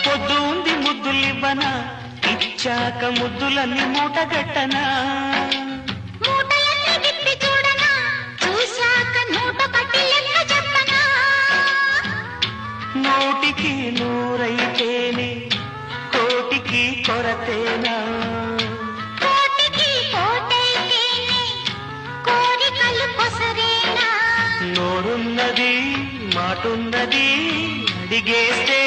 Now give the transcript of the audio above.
పొద్దు ఉంది ముద్దులివ్వనా, ఇచ్చాక ముద్దులన్నీ మూటగట్టనా, మూటలన్నీ తిప్పి చూడనా, చూశాక నూట పట్టి లెక్క చెప్పనా. నూటికి నూరైతేనే కోటికి కొరతేనా, కోటికి కోటైతేనే కోరికలు కొసరేనా. నోరున్నది మాటున్నది అడిగేస్తే